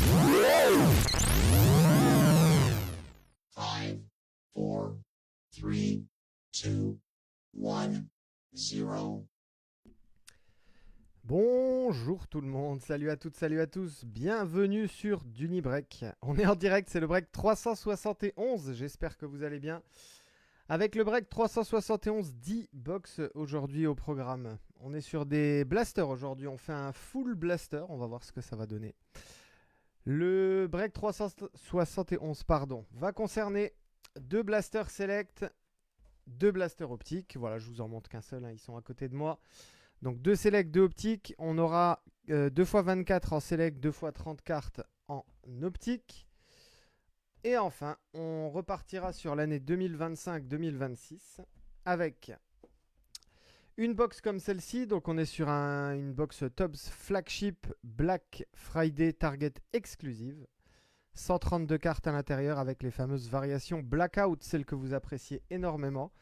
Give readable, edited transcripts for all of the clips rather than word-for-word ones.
5, 4, 3, 2, 1, 0. Bonjour tout le monde, salut à toutes, salut à tous, bienvenue sur Dunibreak. On est en direct, c'est le break 371, j'espère que vous allez bien. Avec le break 371 10 box aujourd'hui au programme. On est sur des blasters aujourd'hui, on fait un full blaster, on va voir ce que ça va donner. Le break 371 va concerner 2 blasters select, 2 blasters optiques. Voilà, je vous en montre qu'un seul, hein, ils sont à côté de moi. Donc 2 select, 2 optiques. On aura 2 x 24 en select, 2 x 30 cartes en optique. Et enfin, on repartira sur l'année 2025-2026 avec une box comme celle-ci. Donc on est sur une box Topps Flagship Black Friday Target exclusive. 132 cartes à l'intérieur avec les fameuses variations Blackout, celles que vous appréciez énormément.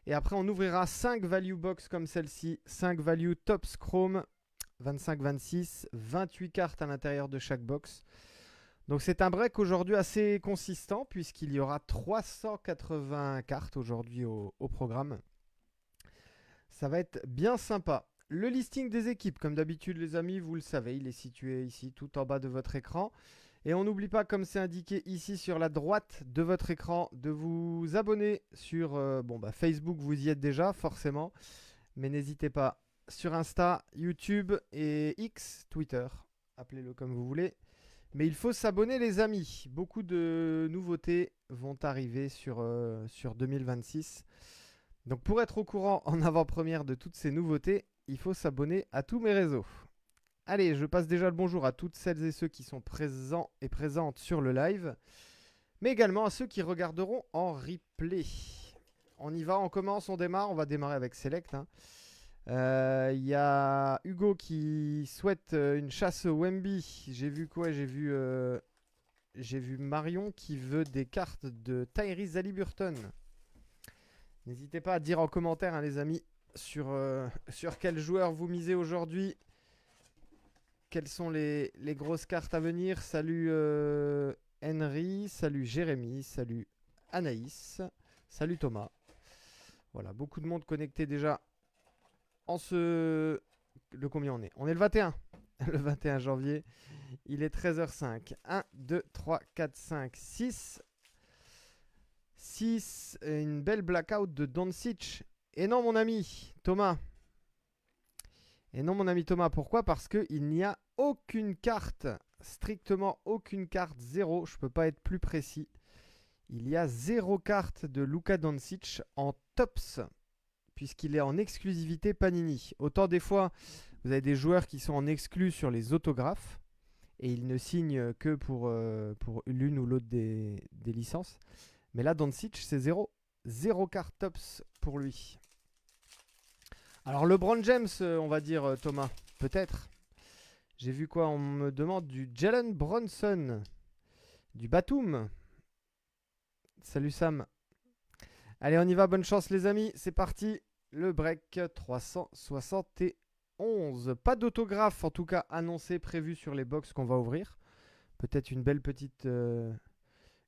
Et après, on ouvrira 5 value box comme celle-ci. 5 value Topps Chrome, 25-26, 28 cartes à l'intérieur de chaque box. Donc c'est un break aujourd'hui assez consistant puisqu'il y aura 380 cartes aujourd'hui au programme. Ça va être bien sympa. Le listing des équipes, comme d'habitude les amis, vous le savez, il est situé ici tout en bas de votre écran. Et on n'oublie pas, comme c'est indiqué ici sur la droite de votre écran, de vous abonner sur Facebook, vous y êtes déjà forcément. Mais n'hésitez pas sur Insta, YouTube et X, Twitter, appelez-le comme vous voulez. Mais il faut s'abonner les amis. Beaucoup de nouveautés vont arriver sur 2026. Donc pour être au courant en avant-première de toutes ces nouveautés, il faut s'abonner à tous mes réseaux. Allez, je passe déjà le bonjour à toutes celles et ceux qui sont présents et présentes sur le live, mais également à ceux qui regarderont en replay. On y va, on commence, on démarre, on va démarrer avec Select. Il y a Hugo qui souhaite une chasse au Wemby. J'ai vu quoi? J'ai vu Marion qui veut des cartes de Tyrese Haliburton. N'hésitez pas à dire en commentaire, hein, les amis, sur quel joueur vous misez aujourd'hui. Quelles sont les grosses cartes à venir? Salut Henry, salut Jérémy, salut Anaïs, salut Thomas. Voilà, beaucoup de monde connecté déjà en ce... Le combien on est? On est le 21. Le 21 janvier. Il est 13h05. 1, 2, 3, 4, 5, 6. 6. Une belle blackout de Doncic. Et non mon ami Thomas. Et non mon ami Thomas, pourquoi? Parce qu'il n'y a aucune carte, strictement aucune carte, zéro, je ne peux pas être plus précis. Il y a 0 carte de Luka Doncic en Topps, puisqu'il est en exclusivité Panini. Autant des fois, vous avez des joueurs qui sont en exclu sur les autographes, et ils ne signent que pour l'une ou l'autre des licences. Mais là, Doncic, c'est 0. 0 carte Topps pour lui. Alors LeBron James, on va dire Thomas, peut-être. J'ai vu quoi? On me demande du Jalen Brunson, du Batum. Salut Sam. Allez, on y va, bonne chance les amis, c'est parti. Le break 371. Pas d'autographe en tout cas annoncé, prévu sur les box qu'on va ouvrir. Peut-être une belle petite... une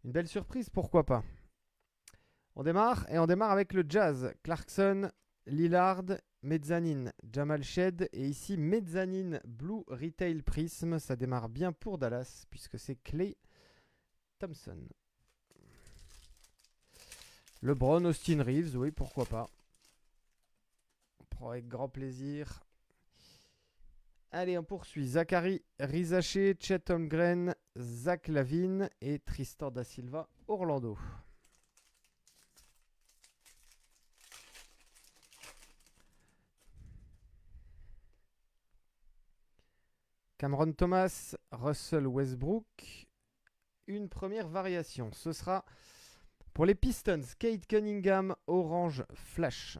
belle surprise, pourquoi pas. On démarre et on démarre avec le Jazz. Clarkson, Lillard, Mezzanine, Jamal Shed. Et ici, Mezzanine, Blue Retail Prism. Ça démarre bien pour Dallas puisque c'est Klay Thompson. LeBron, Austin Reeves, oui, pourquoi pas. On prend avec grand plaisir. Allez, on poursuit. Zachary Rizaché, Chet Holmgren, Zach Lavine et Tristan Da Silva, Orlando. Cameron Thomas, Russell Westbrook. Une première variation. Ce sera pour les Pistons, Cade Cunningham, Orange Flash.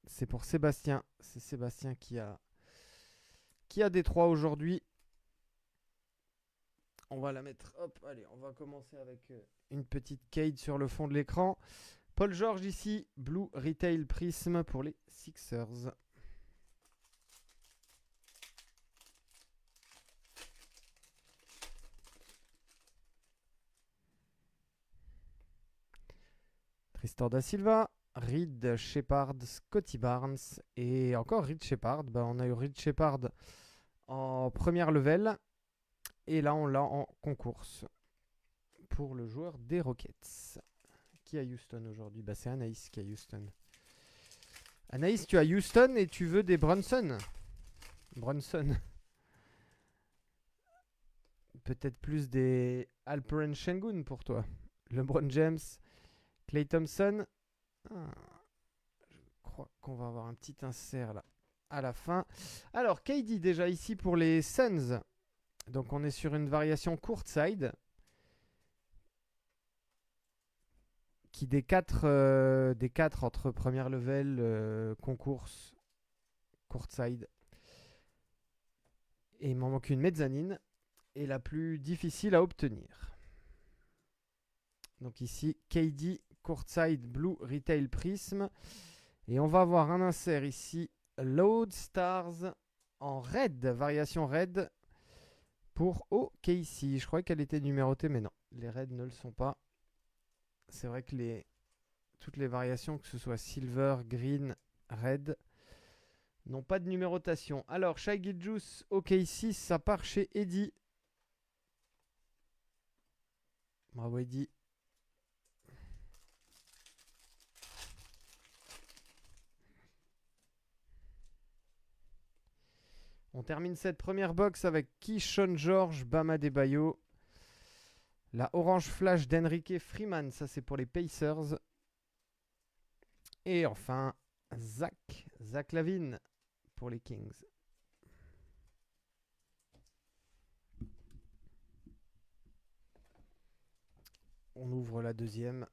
C'est pour Sébastien. C'est Sébastien qui a Détroit aujourd'hui. On va la mettre. Hop, allez, on va commencer avec une petite Cade sur le fond de l'écran. Paul George ici, Blue Retail Prism pour les Sixers. Tristan da Silva, Reed Shepard, Scotty Barnes et encore Reed Shepard. Bah, on a eu Reed Shepard en première level et là on l'a en concours pour le joueur des Rockets. Qui a Houston aujourd'hui? Bah, c'est Anaïs qui a Houston. Anaïs, tu as Houston et tu veux des Brunson. Peut-être plus des Alperen Sengun pour toi. LeBron James, Klay Thompson. Ah, je crois qu'on va avoir un petit insert là à la fin. Alors, KD déjà ici pour les Suns. Donc on est sur une variation courtside qui des 4 entre première level, concours, courtside. Et il m'en manque une mezzanine et la plus difficile à obtenir. Donc ici, KD, courtside, blue, retail, prism. Et on va avoir un insert ici, Load Stars en red, variation red pour OKC. Je croyais qu'elle était numérotée, mais non, les reds ne le sont pas. C'est vrai que toutes les variations, que ce soit silver, green, red, n'ont pas de numérotation. Alors, Shai Gilgeous, OKC, ça part chez Eddy. Bravo Eddy. On termine cette première box avec Keyshawn George, Bam Adebayo. La orange flash d'Enrique Freeman, ça c'est pour les Pacers. Et enfin, Zach LaVine pour les Kings. On ouvre la deuxième.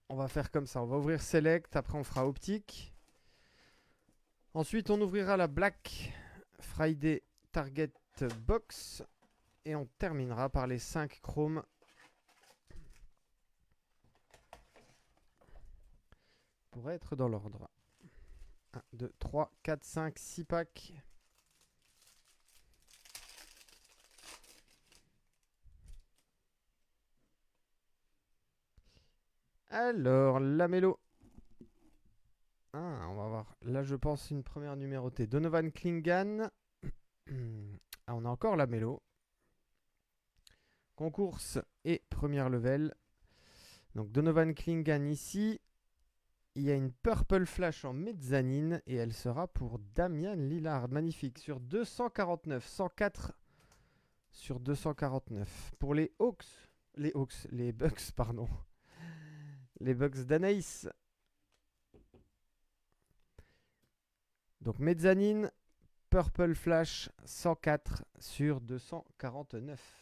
On va faire comme ça, on va ouvrir Select, après on fera Optique. Ensuite on ouvrira la Black Friday Target Box. Et on terminera par les 5 chromes. Pour être dans l'ordre. 1, 2, 3, 4, 5, 6 packs. Alors, la mélo. On va voir. Là, je pense une première numérotée. Donovan Klingan. On a encore la mélo. Concours et première level. Donc, Donovan Klingan ici. Il y a une Purple Flash en mezzanine et elle sera pour Damian Lillard. Magnifique. Sur 249. 104 sur 249. Pour les Bucks, pardon. Les Bucks d'Anaïs. Donc mezzanine, Purple Flash, 104 sur 249.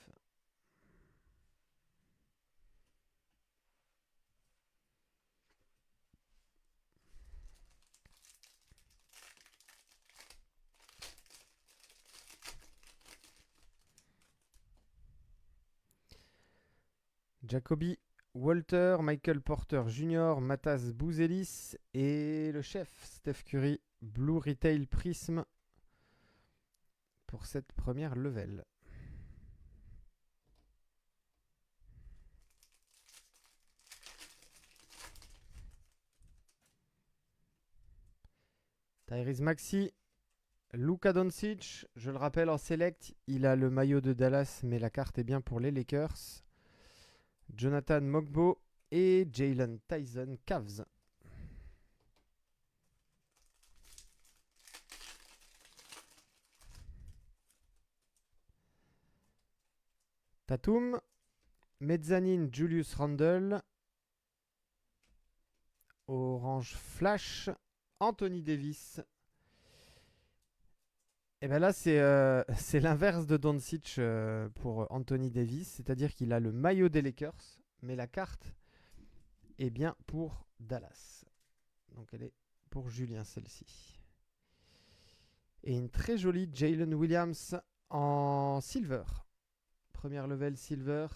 Jacoby, Walter, Michael Porter Jr., Matas Bouzelis et le chef Steph Curry, Blue Retail Prism pour cette première level. Tyrese Maxey, Luka Doncic, je le rappelle en select, il a le maillot de Dallas mais la carte est bien pour les Lakers. Jonathan Mogbo et Jalen Tyson Cavs. Tatum, mezzanine Julius Randle, orange flash, Anthony Davis. Et bien là, c'est l'inverse de Doncic pour Anthony Davis, c'est-à-dire qu'il a le maillot des Lakers, mais la carte est bien pour Dallas. Donc elle est pour Julien, celle-ci. Et une très jolie Jalen Williams en silver. Première level silver.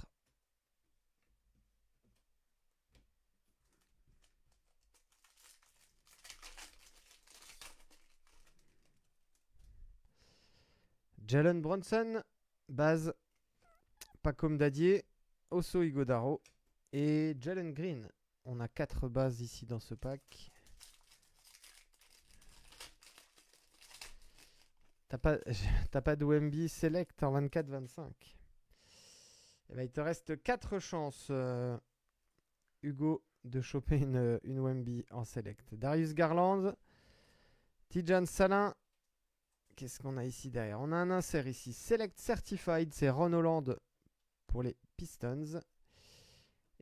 Jalen Brunson, base, Pacom Dadier, Oso Igodaro et Jalen Green. On a 4 bases ici dans ce pack. T'as pas, t'as pas de Wemby Select en 24-25. Eh ben, il te reste 4 chances, Hugo, de choper une Wemby en Select. Darius Garland, Tidjane Salin. Qu'est-ce qu'on a ici derrière? On a un insert ici. Select Certified, c'est Ron Holland pour les Pistons.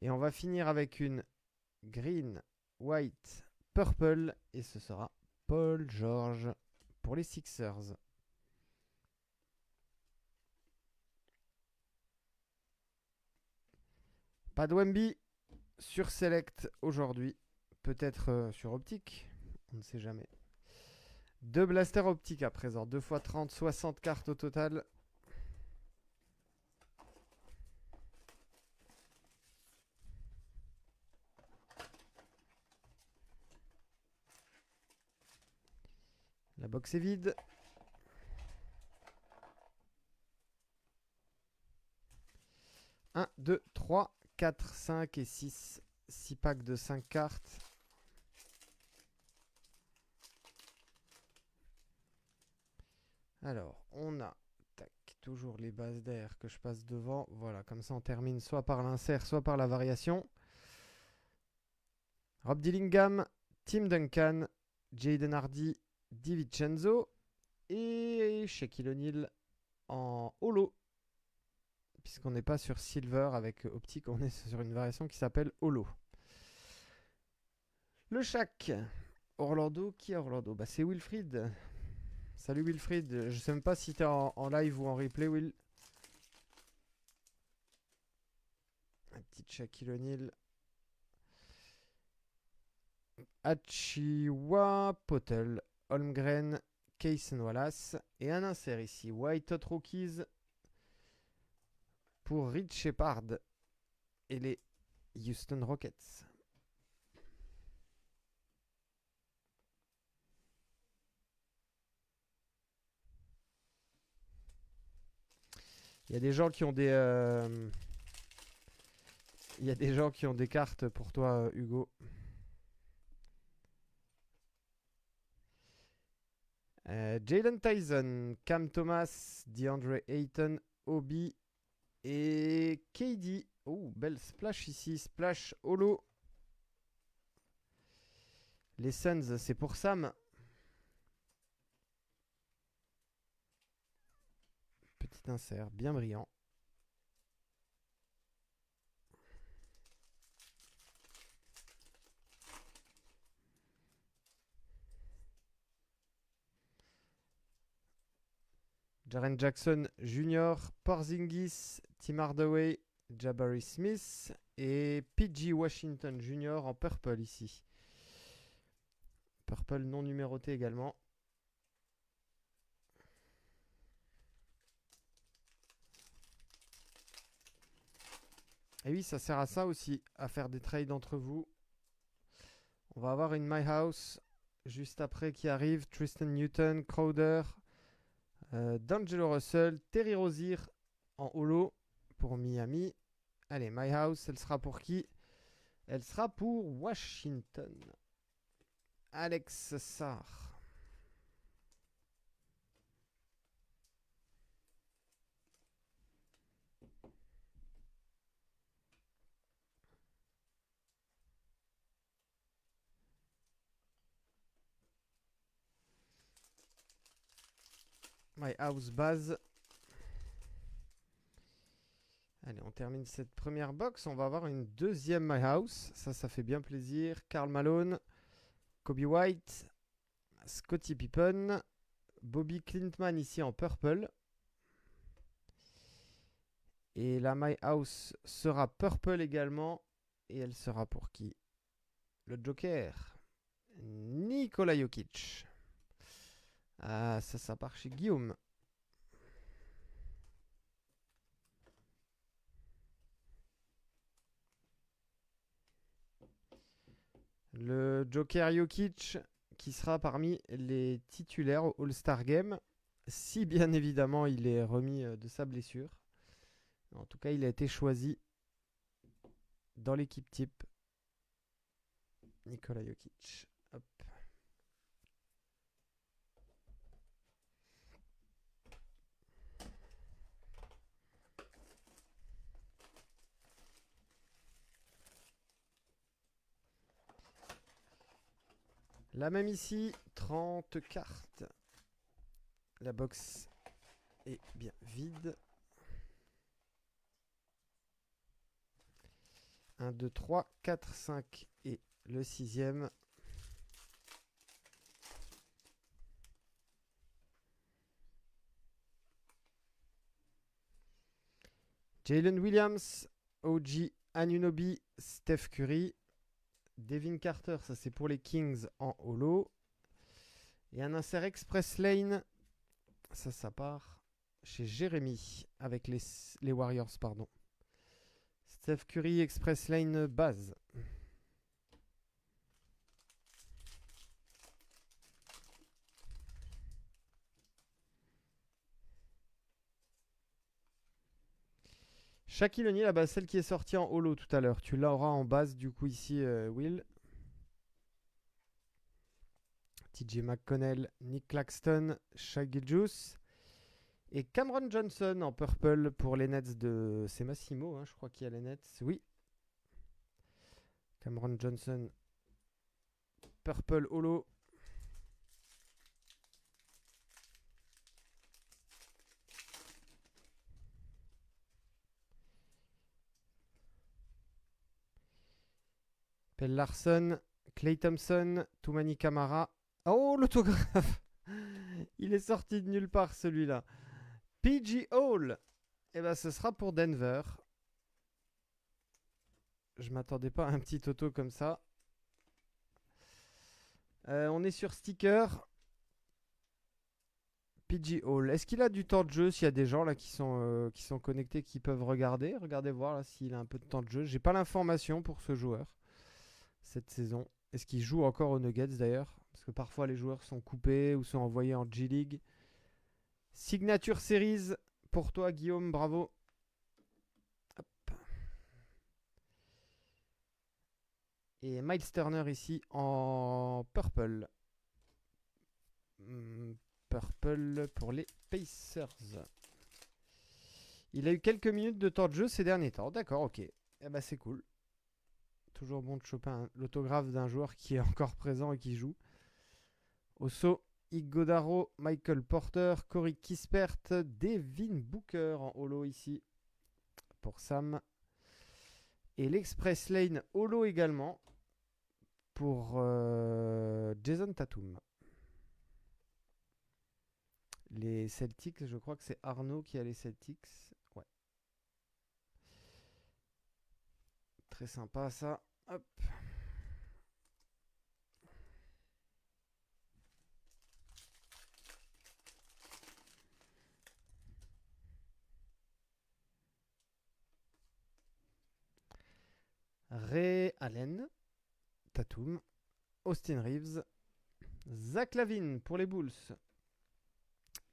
Et on va finir avec une green, white, purple. Et ce sera Paul George pour les Sixers. Pas de Wemby sur Select aujourd'hui. Peut-être sur Optique. On ne sait jamais. 2 blasters optiques à présent. 2 x 30, 60 cartes au total. La box est vide. 1, 2, 3, 4, 5 et 6. 6 packs de 5 cartes. Alors, on a toujours les bases d'air que je passe devant. Voilà, comme ça on termine soit par l'insert, soit par la variation. Rob Dillingham, Tim Duncan, Jaden Hardy, DiVincenzo et Shaquille O'Neal en holo. Puisqu'on n'est pas sur Silver avec optique, on est sur une variation qui s'appelle holo. Le Shaq. Orlando, qui est Orlando? Bah, c'est Wilfried. Salut Wilfried. Je sais même pas si t'es en live ou en replay, Will. Un petit Shaquille O'Neal. Achiwa Potel, Holmgren, Kaysen Wallace. Et un insert ici. White Hot Rookies pour Rich Shepard et les Houston Rockets. Il y a des gens qui ont des... Il y a des gens qui ont des cartes pour toi, Hugo. Jalen Tyson, Cam Thomas, DeAndre Ayton, Obi et KD. Oh, belle splash ici. Splash holo. Les Suns, c'est pour Sam. Petit insert, bien brillant. Jaren Jackson Jr., Porzingis, Tim Hardaway, Jabari Smith et PG Washington Jr. en purple ici. Purple non numéroté également. Et oui, ça sert à ça aussi, à faire des trades entre vous. On va avoir une My House juste après qui arrive. Tristan Newton, Crowder, D'Angelo Russell, Terry Rozier en holo pour Miami. Allez, My House, elle sera pour qui? Elle sera pour Washington. Alex Sarr. My House base. Allez, on termine cette première box. On va avoir une deuxième My House. Ça fait bien plaisir. Karl Malone, Kobe White, Scottie Pippen, Bobby Clintman ici en purple. Et la My House sera purple également. Et elle sera pour qui? Le Joker. Nikola Jokic. Ah, ça part chez Guillaume. Le Joker Jokic qui sera parmi les titulaires au All-Star Game. Si bien évidemment il est remis de sa blessure. En tout cas, il a été choisi dans l'équipe type. Nikola Jokic. Hop. La même ici, 30 cartes. La box est bien vide. 1, 2, 3, 4, 5 et le 6e. Jalen Williams, OG Anunoby, Steph Curry, Devin Carter, ça c'est pour les Kings en holo. Et un insert Express Lane, ça part chez Jérémy avec les Warriors, pardon. Steph Curry, Express Lane base. Shaquille O'Neal, là-bas, celle qui est sortie en holo tout à l'heure. Tu l'auras en base du coup ici, Will. TJ McConnell, Nick Claxton, Shai Gilgeous et Cameron Johnson en purple pour les Nets de... C'est Massimo, hein, je crois qu'il y a les Nets. Oui. Cameron Johnson, purple holo. Pell Larson, Klay Thompson, Toumani Camara. Oh, l'autographe. Il est sorti de nulle part celui-là. PG Hall. Eh ben, ce sera pour Denver. Je m'attendais pas à un petit auto comme ça. On est sur sticker. PG Hall. Est-ce qu'il a du temps de jeu? S'il y a des gens là qui sont connectés, qui peuvent regarder. Regardez voir là s'il a un peu de temps de jeu. J'ai pas l'information pour ce joueur cette saison. Est-ce qu'il joue encore aux Nuggets d'ailleurs? Parce que parfois les joueurs sont coupés ou sont envoyés en G-League. Signature Series pour toi Guillaume, bravo. Hop. Et Miles Turner ici en purple. Purple pour les Pacers. Il a eu quelques minutes de temps de jeu ces derniers temps. D'accord, ok. Eh ben, c'est cool. Toujours bon de choper l'autographe d'un joueur qui est encore présent et qui joue. Osso, Iguodaro, Michael Porter, Corey Kispert, Devin Booker en holo ici pour Sam. Et l'Express Lane holo également pour Jason Tatum. Les Celtics, je crois que c'est Arnaud qui a les Celtics. Ouais. Très sympa ça. Hop. Ray Allen, Tatum, Austin Reeves, Zach Lavine pour les Bulls.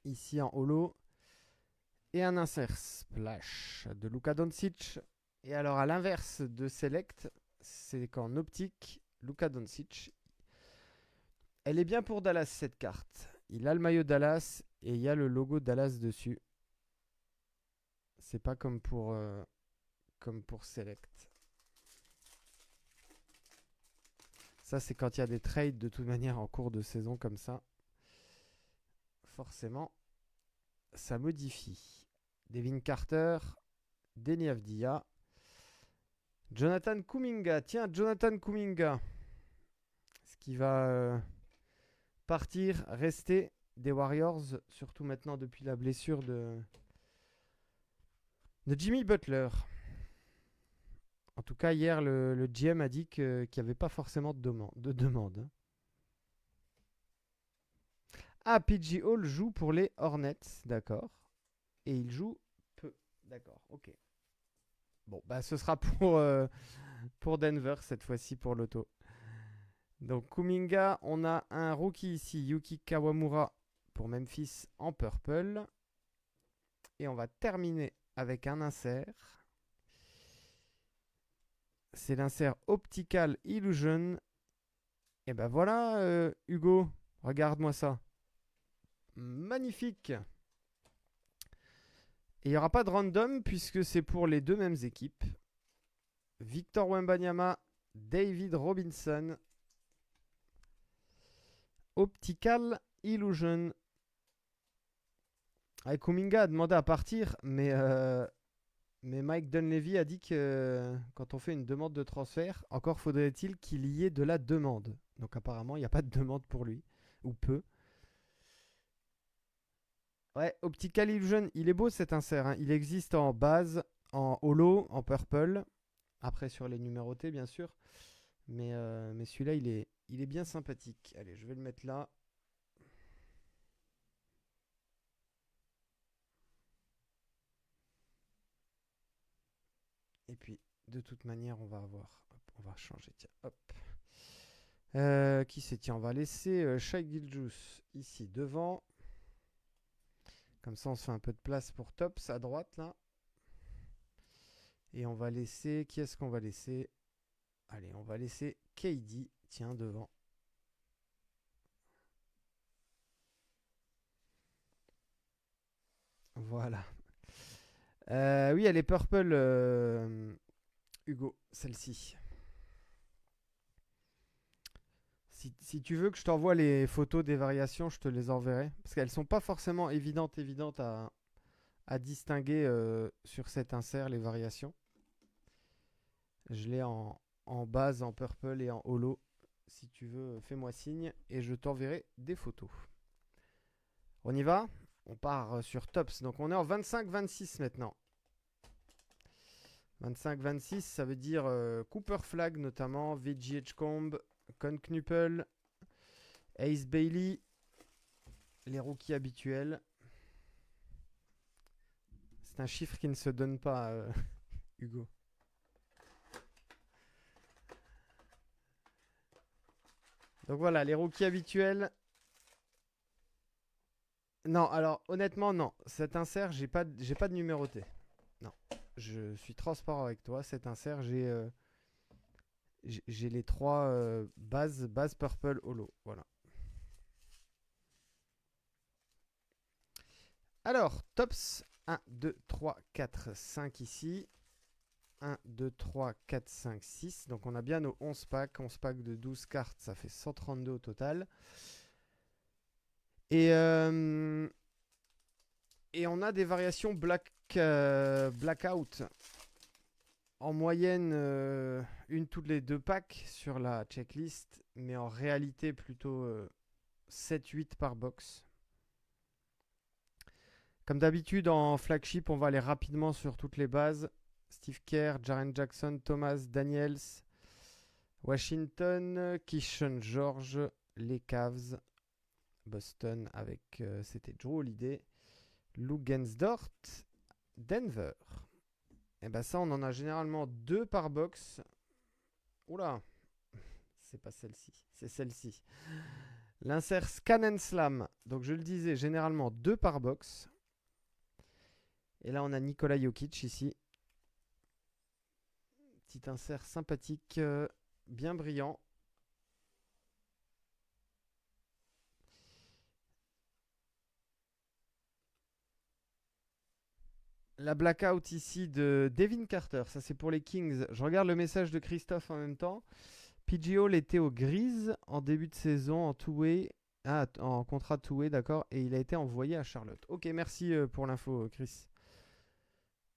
Ici en holo. Et un insert splash de Luka Doncic. Et alors à l'inverse de Select, c'est qu'en optique, Luka Doncic, elle est bien pour Dallas cette carte. Il a le maillot Dallas et il y a le logo Dallas dessus. C'est pas comme pour Select. Ça, c'est quand il y a des trades de toute manière en cours de saison comme ça. Forcément, ça modifie. Devin Carter, Deni Avdija, Jonathan Kuminga. Tiens, Jonathan Kuminga. Ce qui va partir, rester des Warriors, surtout maintenant depuis la blessure de Jimmy Butler. En tout cas, hier, le GM a dit qu'il n'y avait pas forcément de demande. Ah, PG Hall joue pour les Hornets, d'accord. Et il joue peu, d'accord, ok. Bon, bah ce sera pour Denver cette fois-ci pour l'auto. Donc Kuminga, on a un rookie ici, Yuki Kawamura pour Memphis en purple. Et on va terminer avec un insert. C'est l'insert Optical Illusion Et ben voilà, Hugo, regarde-moi ça. Magnifique. Et il n'y aura pas de random puisque c'est pour les deux mêmes équipes. Victor Wembanyama, David Robinson, Optical Illusion. Kuminga a demandé à partir, mais Mike Dunleavy a dit que quand on fait une demande de transfert, encore faudrait-il qu'il y ait de la demande. Donc apparemment, il n'y a pas de demande pour lui, ou peu. Ouais, Optical Illusion, il est beau cet insert. Hein. Il existe en base, en holo, en purple. Après sur les numérotés, bien sûr. Mais celui-là, il est bien sympathique. Allez, je vais le mettre là. Et puis, de toute manière, on va avoir... Hop, on va changer, tiens, hop. Qui c'est? Tiens, on va laisser Shai Gilgeous ici devant. Comme ça, on se fait un peu de place pour Tops à droite, là. Et on va laisser... Qui est-ce qu'on va laisser? Allez, on va laisser KD, tiens, devant. Voilà. Oui, elle est purple, Hugo, celle-ci. Si tu veux que je t'envoie les photos des variations, je te les enverrai. Parce qu'elles sont pas forcément évidentes à distinguer sur cet insert, les variations. Je l'ai en base, en purple et en holo. Si tu veux, fais-moi signe et je t'enverrai des photos. On y va? On part sur Tops. Donc on est en 25-26 maintenant. 25-26, ça veut dire Cooper Flag notamment, VG Edgecombe, Con Knuppel, Ace Bailey, les rookies habituels. C'est un chiffre qui ne se donne pas, Hugo. Donc voilà, les rookies habituels. Non, alors honnêtement, non. Cet insert, j'ai pas de numéroté. Non, je suis transparent avec toi. Cet insert, j'ai les trois bases purple holo. Voilà. Alors, tops 1, 2, 3, 4, 5 ici. 1, 2, 3, 4, 5, 6. Donc on a bien nos 11 packs. 11 packs de 12 cartes, ça fait 132 au total. Et on a des variations blackout. En moyenne, une toutes les deux packs sur la checklist. Mais en réalité, plutôt 7-8 par box. Comme d'habitude, en flagship, on va aller rapidement sur toutes les bases. Steve Kerr, Jaren Jackson, Thomas Daniels, Washington, Keyshawn George, les Cavs, Boston avec, c'était Drew Holiday, Lou Gensdort, Denver. Et ben ça, on en a généralement 2 par box. Oula, c'est pas celle-ci, c'est celle-ci. L'insert Scan and Slam. Donc je le disais, généralement 2 par box. Et là, on a Nikola Jokic ici. Petit insert sympathique, bien brillant. La blackout ici de Devin Carter, ça c'est pour les Kings. Je regarde le message de Christophe en même temps. PG Hall était aux Grises en début de saison en two-way. Ah, en contrat two-way, d'accord. Et il a été envoyé à Charlotte. Ok, merci pour l'info, Chris.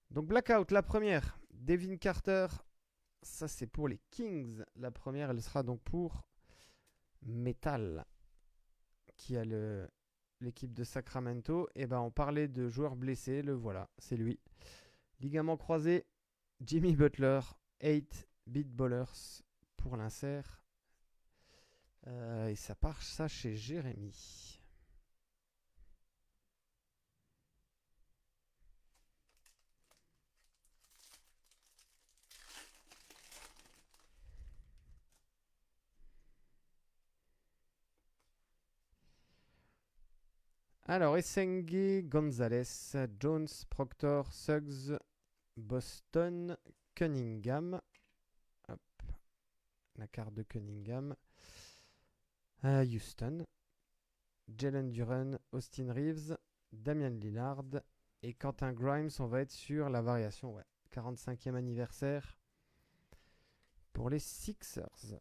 Donc blackout, la première. Devin Carter, ça c'est pour les Kings. La première, elle sera donc pour Metal, qui a l'équipe de Sacramento. Et ben on parlait de joueurs blessés, le voilà, c'est lui. Ligament croisé, Jimmy Butler, 8 Beat Ballers pour l'insert. Et ça part ça chez Jérémy. Alors, Essengue, Gonzalez, Jones, Proctor, Suggs, Boston, Cunningham. Hop. La carte de Cunningham. Houston, Jalen Duren, Austin Reeves, Damian Lillard et Quentin Grimes. On va être sur la variation, ouais, 45e anniversaire pour les Sixers.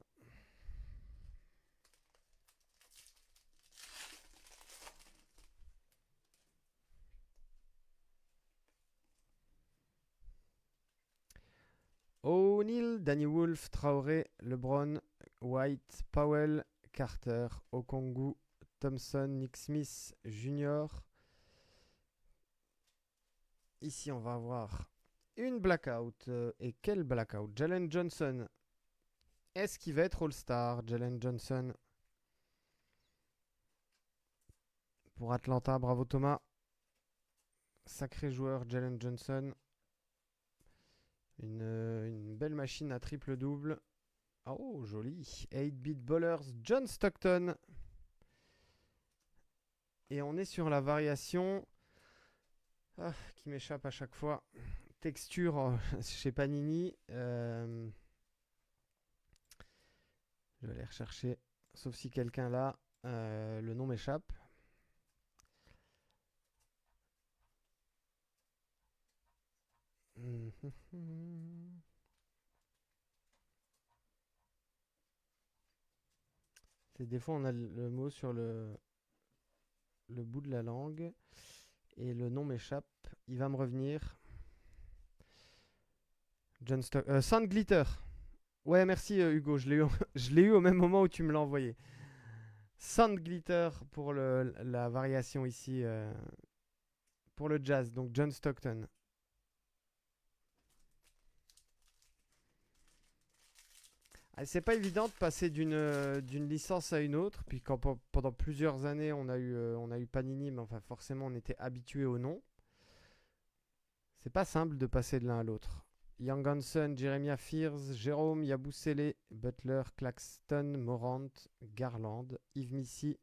O'Neal, Danny Wolf, Traoré, LeBron, White, Powell, Carter, Okongwu, Thompson, Nick Smith Jr. Ici, on va avoir une blackout. Et quel blackout? Jalen Johnson. Est-ce qu'il va être All-Star, Jalen Johnson? Pour Atlanta, bravo Thomas. Sacré joueur, Jalen Johnson. Une belle machine à triple-double. Oh, joli. 8-bit ballers, John Stockton. Et on est sur la variation qui m'échappe à chaque fois. Texture chez Panini. Je vais aller rechercher. Sauf si quelqu'un là, le nom m'échappe. C'est des fois on a le mot sur le bout de la langue et le nom m'échappe. Il va me revenir. John Stock, Sand Glitter. Ouais, merci Hugo. Je l'ai eu au même moment où tu me l'as envoyé. Sand Glitter pour la variation ici pour le Jazz. Donc John Stockton. C'est pas évident de passer d'une licence à une autre. Puis quand pendant plusieurs années on a eu Panini, mais enfin forcément on était habitué au nom. C'est pas simple de passer de l'un à l'autre. Young Hanson, Jeremiah Fears, Jérôme, Yabusele, Butler, Claxton, Morant, Garland, Yves Missy,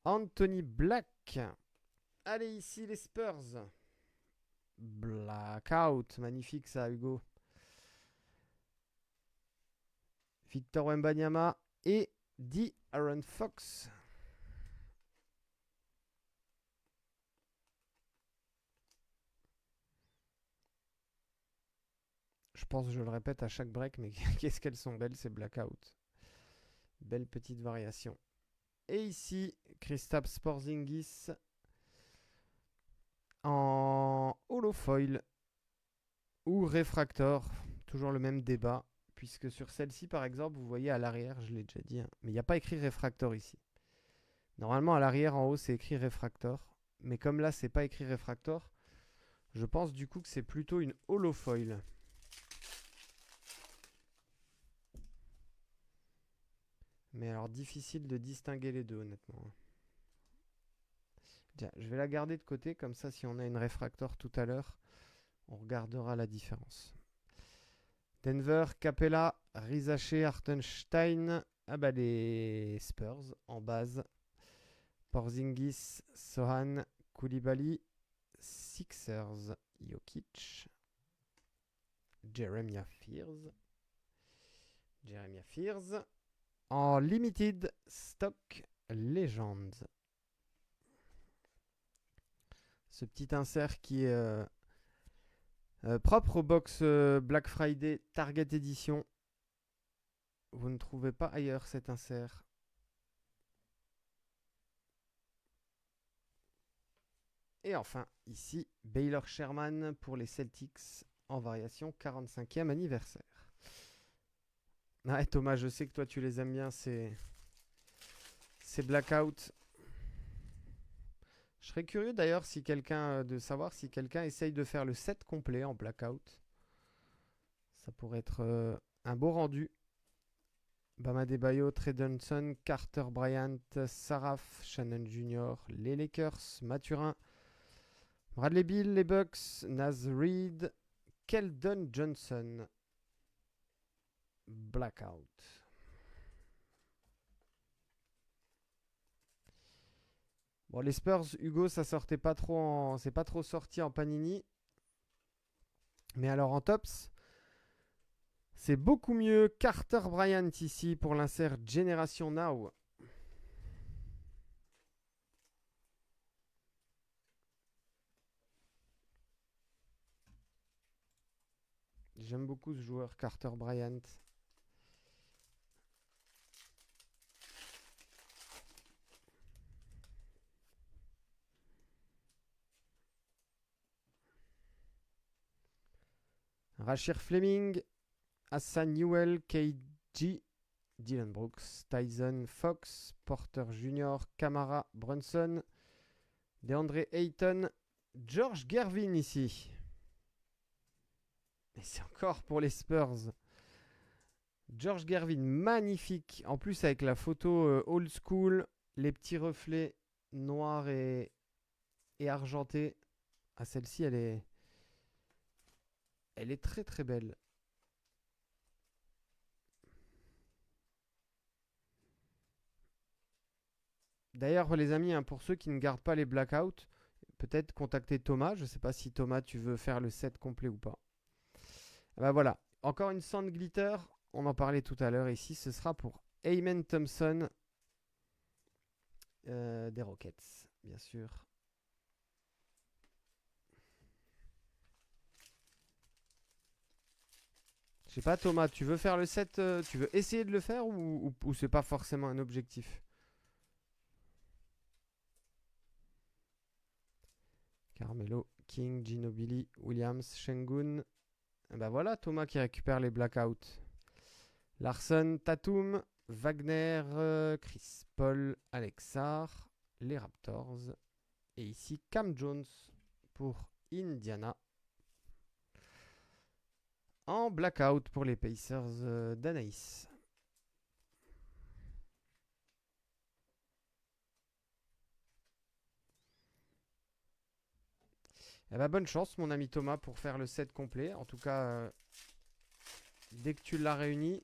Anthony Black. Allez, ici les Spurs. Blackout, magnifique ça, Hugo. Victor Wembanyama et Aaron Fox. Je pense que je le répète à chaque break, mais qu'est-ce qu'elles sont belles ces Blackout. Belle petite variation. Et ici, Kristaps Porzingis en holofoil ou réfractor. Toujours le même débat. Puisque sur celle-ci, par exemple, vous voyez à l'arrière, je l'ai déjà dit, hein, mais il n'y a pas écrit réfractor ici. Normalement, à l'arrière, en haut, c'est écrit réfractor. Mais comme là, c'est pas écrit réfractor, je pense du coup que c'est plutôt une holofoil. Mais alors, difficile de distinguer les deux, honnêtement. Tiens, je vais la garder de côté, comme ça, si on a une réfractor tout à l'heure, on regardera la différence. Denver, Capella, Rizaché, Hartenstein. Ah bah les Spurs en base. Porzingis, Sohan, Koulibaly, Sixers, Jokic, Jeremiah Fears. En limited stock Legends. Ce petit insert qui est propre au box Black Friday Target Edition. Vous ne trouvez pas ailleurs cet insert. Et enfin, ici, Baylor Sherman pour les Celtics en variation 45e anniversaire. Ouais, Thomas, je sais que toi tu les aimes bien, ces Blackout. Je serais curieux d'ailleurs de savoir si quelqu'un essaye de faire le set complet en Blackout. Ça pourrait être un beau rendu. Bam Adebayo, Trey Johnson, Carter Bryant, Saraf, Shannon Jr., les Lakers, Mathurin, Bradley Beal, les Bucks, Naz Reid, Keldon Johnson, Blackout. Bon, les Spurs, Hugo, ça sortait pas trop c'est pas trop sorti en Panini. Mais alors en Tops, c'est beaucoup mieux. Carter Bryant ici pour l'insert Generation Now. J'aime beaucoup ce joueur, Carter Bryant. Rashir Fleming, Hassan Newell, KG, Dylan Brooks, Tyson Fox, Porter Jr., Kamara, Brunson, DeAndre Ayton, George Gervin ici. Et c'est encore pour les Spurs. George Gervin, magnifique. En plus avec la photo old school, les petits reflets noirs et argentés. Ah, celle-ci, elle est très très belle. D'ailleurs, les amis, hein, pour ceux qui ne gardent pas les blackouts, peut-être contacter Thomas. Je ne sais pas si Thomas, tu veux faire le set complet ou pas. Ah bah voilà, encore une Sand Glitter. On en parlait tout à l'heure ici. Ce sera pour Amen Thompson des Rockets, bien sûr. Je sais pas, Thomas, tu veux faire le set, tu veux essayer de le faire ou c'est pas forcément un objectif? Carmelo, King, Ginobili, Williams, Şengün. Et bah voilà, Thomas qui récupère les blackouts. Larson, Tatum, Wagner, Chris Paul, Alexar, les Raptors. Et ici, Cam Jones pour Indiana. En blackout pour les Pacers d'Anaïs. Eh ben, bonne chance, mon ami Thomas, pour faire le set complet. En tout cas, dès que tu l'as réuni,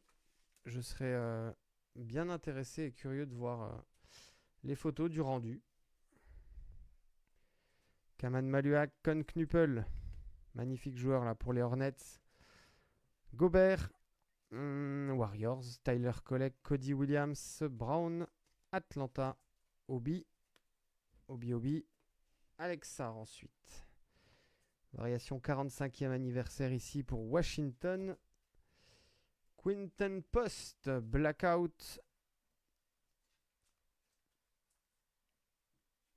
je serai bien intéressé et curieux de voir les photos du rendu. Kaman Maluak, Con Knuppel, magnifique joueur là pour les Hornets. Gobert, Warriors, Tyler Colleck, Cody Williams, Brown, Atlanta, Obi, Alexar ensuite. Variation 45e anniversaire ici pour Washington. Quinton Post, Blackout.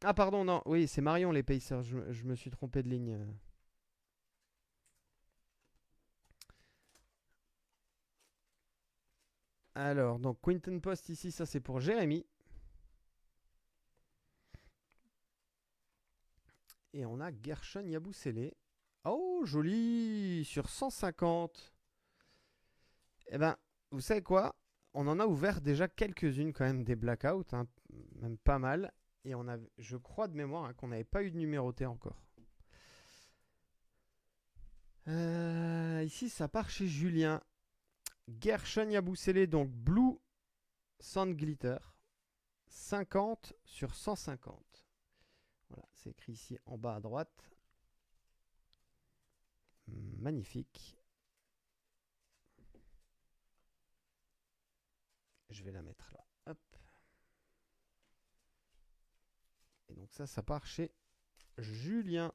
Ah pardon, non, oui, c'est Marion les Pacers, je me suis trompé de ligne. Alors, donc Quinton Post ici, ça c'est pour Jérémy. Et on a Gershon Yabusele. Oh, joli, sur 150. Eh ben, vous savez quoi? On en a ouvert déjà quelques-unes quand même des blackouts, hein, même pas mal. Et on a, je crois de mémoire, hein, qu'on n'avait pas eu de numéroté encore. Ici, ça part chez Julien. Gershon Yabusele, donc Blue Sand Glitter. 50 sur 150. Voilà, c'est écrit ici en bas à droite. Magnifique. Je vais la mettre là. Hop. Et donc ça part chez Julien.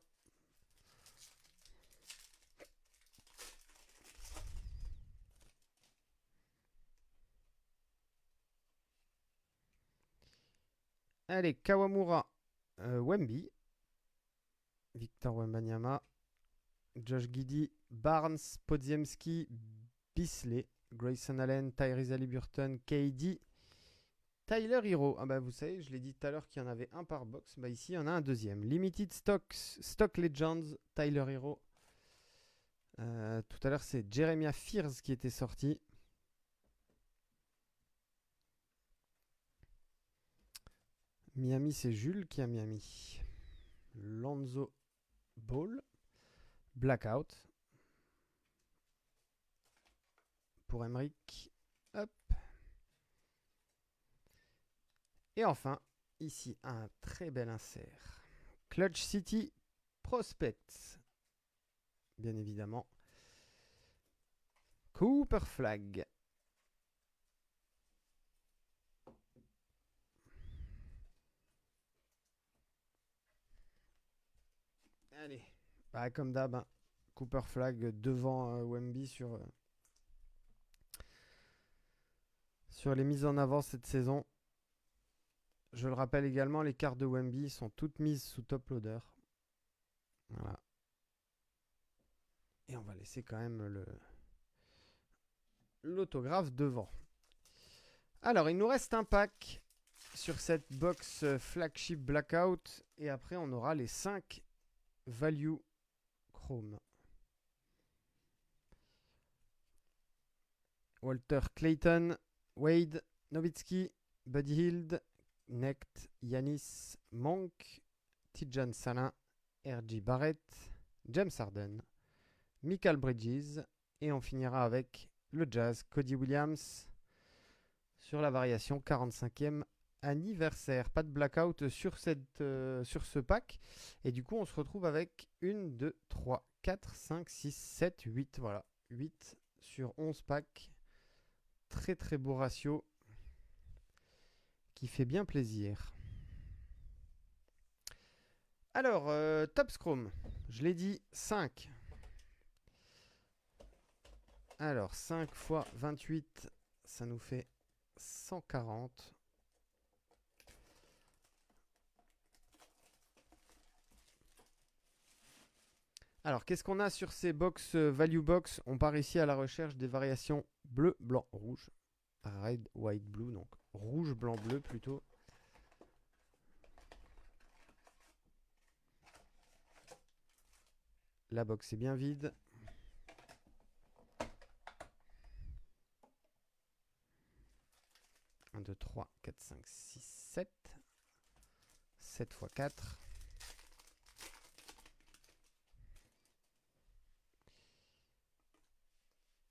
Allez, Kawamura, Wemby, Victor Wembanyama, Josh Giddey, Barnes, Podziemski, Bisley, Grayson Allen, Tyrese Haliburton, KD, Tyler Hero. Ah bah vous savez, je l'ai dit tout à l'heure qu'il y en avait un par box. Bah ici, il y en a un deuxième. Limited Stock Legends, Tyler Hero. Tout à l'heure, c'est Jeremiah Fears qui était sorti. Miami, c'est Jules qui a Miami. Lonzo Ball. Blackout. Pour Emric. Hop. Et enfin, ici, un très bel insert. Clutch City Prospects. Bien évidemment. Cooper Flag. Allez. Bah, comme d'hab, hein. Cooper Flag devant Wemby sur les mises en avant cette saison. Je le rappelle également, les cartes de Wemby sont toutes mises sous top loader. Voilà. Et on va laisser quand même l'autographe devant. Alors, il nous reste un pack sur cette box flagship Blackout. Et après, on aura les 5 value chrome. Walter Clayton, Wade, Nowitzki, Buddy Hield, Knecht, Yanis, Monk, Tidjane Salin, R.J. Barrett, James Harden, Mikal Bridges. Et on finira avec le Jazz, Cody Williams, sur la variation 45e anniversaire. Pas de blackout sur ce pack. Et du coup, on se retrouve avec 1, 2, 3, 4, 5, 6, 7, 8. Voilà, 8 sur 11 packs. Très très beau ratio qui fait bien plaisir. Alors, Top Chrome, je l'ai dit, 5. Alors, 5 fois 28, ça nous fait 140. Alors, qu'est-ce qu'on a sur ces box value box? On part ici à la recherche des variations bleu, blanc, rouge. Red, white, blue, donc rouge, blanc, bleu plutôt. La box est bien vide. Un, 2, 3, 4, 5, 6, 7. 7 x 4.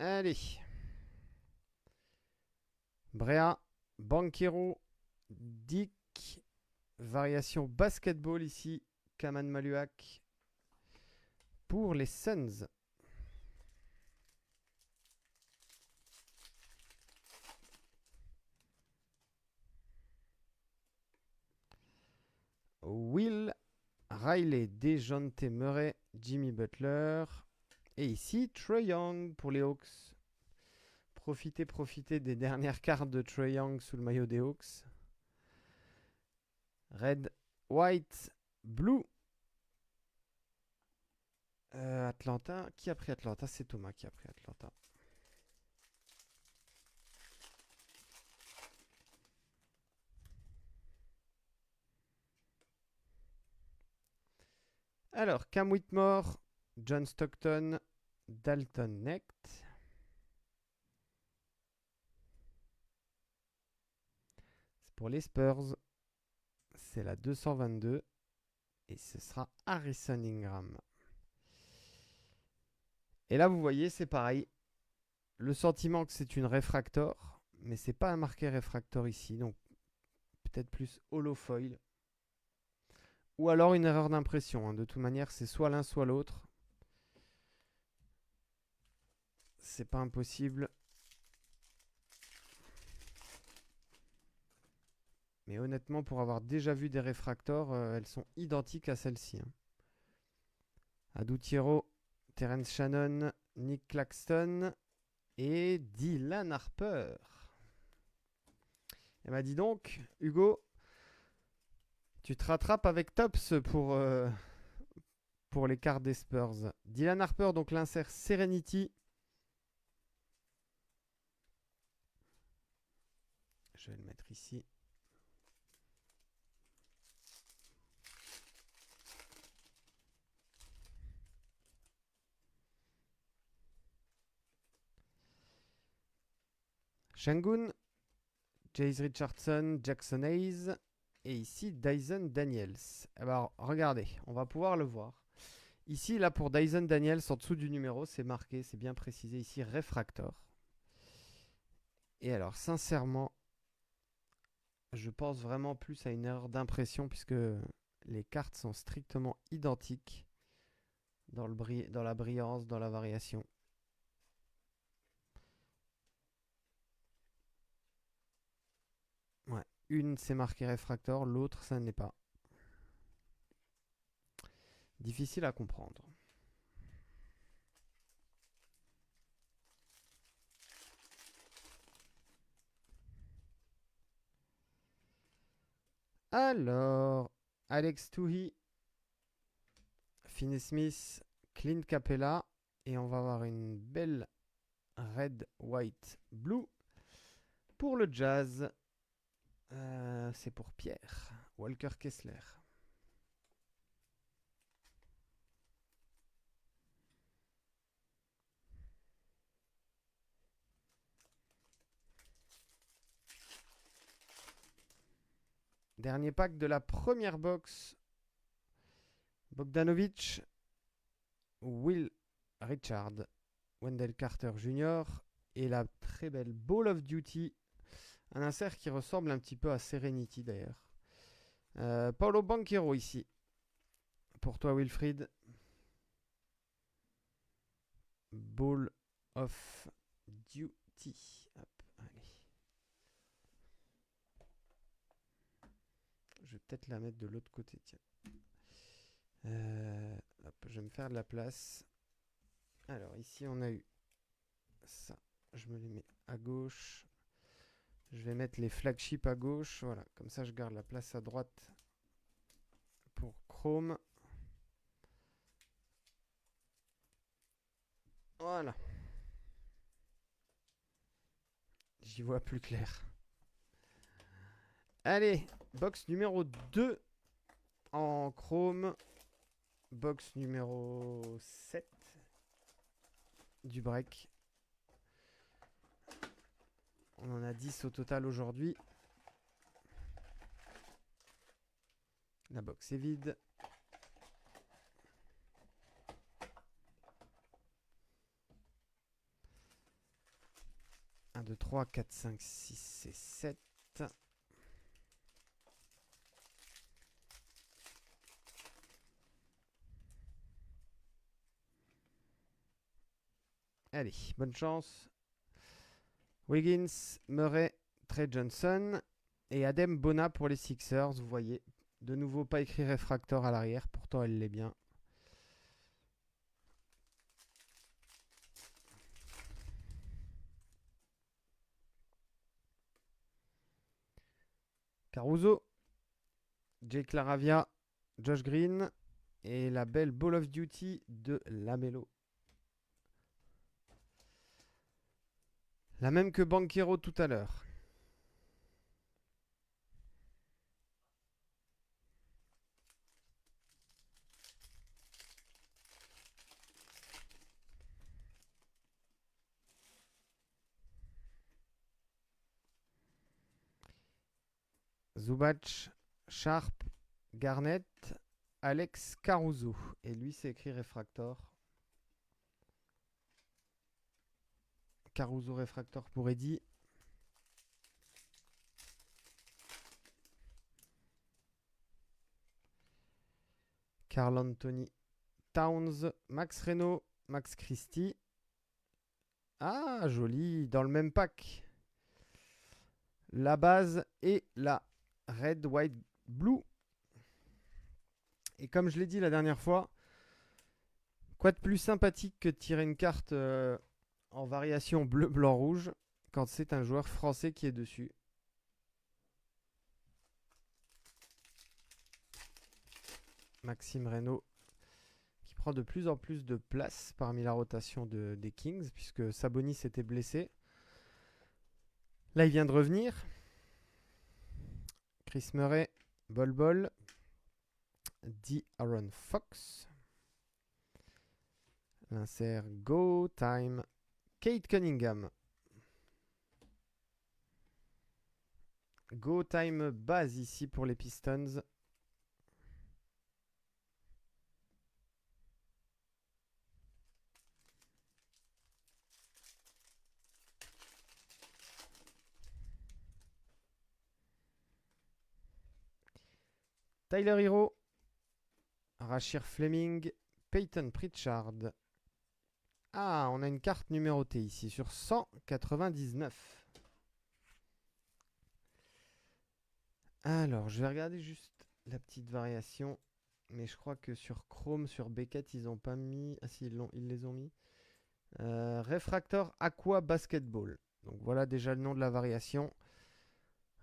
Allez. Brea, Banquero, Dick. Variation basketball ici. Kaman Maluak. Pour les Suns. Will, Riley, DeJounte Murray, Jimmy Butler. Et ici, Trae Young pour les Hawks. Profitez des dernières cartes de Trae Young sous le maillot des Hawks. Red, white, blue. Atlanta. Qui a pris Atlanta? C'est Thomas qui a pris Atlanta. Alors, Cam Whitmore, John Stockton, Dalton Knecht. C'est pour les Spurs. C'est la 222. Et ce sera Harrison Ingram. Et là, vous voyez, c'est pareil. Le sentiment que c'est une réfractor, mais c'est pas marqué réfractor ici. Donc, peut-être plus holofoil. Ou alors une erreur d'impression. Hein. De toute manière, c'est soit l'un, soit l'autre. C'est pas impossible. Mais honnêtement, pour avoir déjà vu des réfractors, elles sont identiques à celles-ci. Hein. Adou-Thiero, Terence Shannon, Nick Claxton et Dylan Harper. Et bah dis donc, Hugo, tu te rattrapes avec Tops pour les cartes des Spurs. Dylan Harper, donc l'insert Serenity. Je vais le mettre ici. Shangun, Jace Richardson, Jackson Hayes. Et ici, Dyson Daniels. Alors, regardez, on va pouvoir le voir. Ici, là, pour Dyson Daniels, en dessous du numéro, c'est marqué, c'est bien précisé ici, réfractor. Et alors, sincèrement, je pense vraiment plus à une erreur d'impression puisque les cartes sont strictement identiques dans la brillance, dans la variation. Ouais, une c'est marqué réfractor, l'autre ça n'est pas. Difficile à comprendre. Alors, Alex Touhy, Finney Smith, Clint Capella. Et on va avoir une belle red, white, blue. Pour le Jazz, c'est pour Pierre. Walker Kessler. Dernier pack de la première box. Bogdanovic, Will Richard, Wendell Carter Jr. et la très belle Ball of Duty. Un insert qui ressemble un petit peu à Serenity d'ailleurs. Paolo Banchero ici. Pour toi Wilfried. Ball of Duty. Hop, allez. Je vais peut-être la mettre de l'autre côté, tiens. Hop, je vais me faire de la place. Alors ici on a eu ça. Je me les mets à gauche. Je vais mettre les flagships à gauche. Voilà, comme ça je garde la place à droite pour Chrome. Voilà. J'y vois plus clair. Allez, box numéro 2 en Chrome. Box numéro 7 du break. On en a 10 au total aujourd'hui. La box est vide. 1, 2, 3, 4, 5, 6 et 7. Allez, bonne chance. Wiggins, Murray, Trey Johnson et Adem Bona pour les Sixers. Vous voyez, de nouveau pas écrit réfractor à l'arrière. Pourtant, elle l'est bien. Caruso, Jake Laravia, Josh Green et la belle Ball of Duty de Lamelo. La même que Banchero tout à l'heure. Zubac, Sharp, Garnett, Alex Caruso. Et lui, c'est écrit réfractor. Caruso réfractor pour Eddy. Carl Anthony Towns, Max Reno, Max Christie. Ah, joli, dans le même pack. La base et la red, white, blue. Et comme je l'ai dit la dernière fois, quoi de plus sympathique que de tirer une carte en variation bleu, blanc, rouge quand c'est un joueur français qui est dessus. Maxime Reynaud qui prend de plus en plus de place parmi la rotation des Kings puisque Sabonis s'était blessé. Là, il vient de revenir. Chris Murray, Bol Bol, Aaron Fox. L'insert Go Time, Kate Cunningham. Go Time base ici pour les Pistons. Tyler Hero, Rashir Fleming, Peyton Pritchard. Ah, on a une carte numérotée ici sur 199. Alors, je vais regarder juste la petite variation. Mais je crois que sur Chrome, sur Beckett, ils n'ont pas mis... Ah si, ils les ont mis. Refractor Aqua Basketball. Donc voilà déjà le nom de la variation.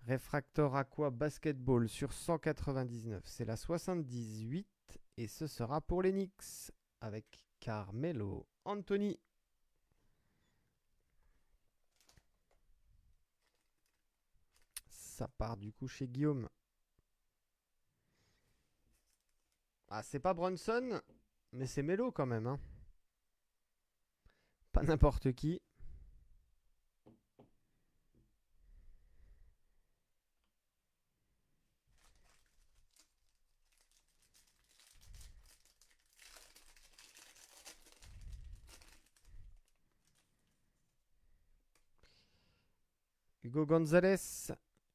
Refractor Aqua Basketball sur 199. C'est la 78 et ce sera pour les Knicks avec Carmelo Anthony. Ça part du coup chez Guillaume. Ah, c'est pas Brunson, mais c'est Melo quand même. Hein. Pas n'importe qui. Hugo Gonzalez,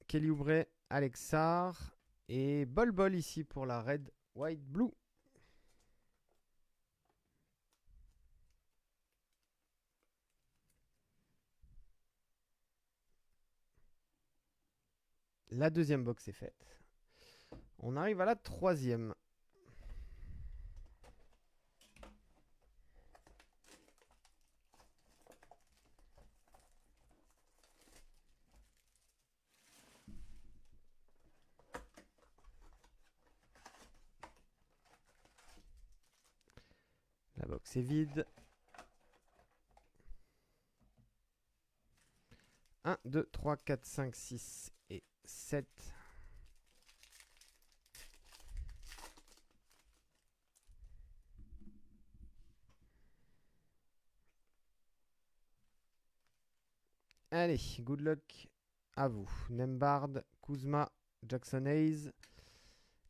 Kelly Oubre, Alex Sarr et Bol Bol ici pour la Red, White, Blue. La deuxième box est faite. On arrive à la troisième. La box est vide. 1, 2, 3, 4, 5, 6 et 7. Allez, good luck à vous. Nembard, Kuzma, Jackson Hayes.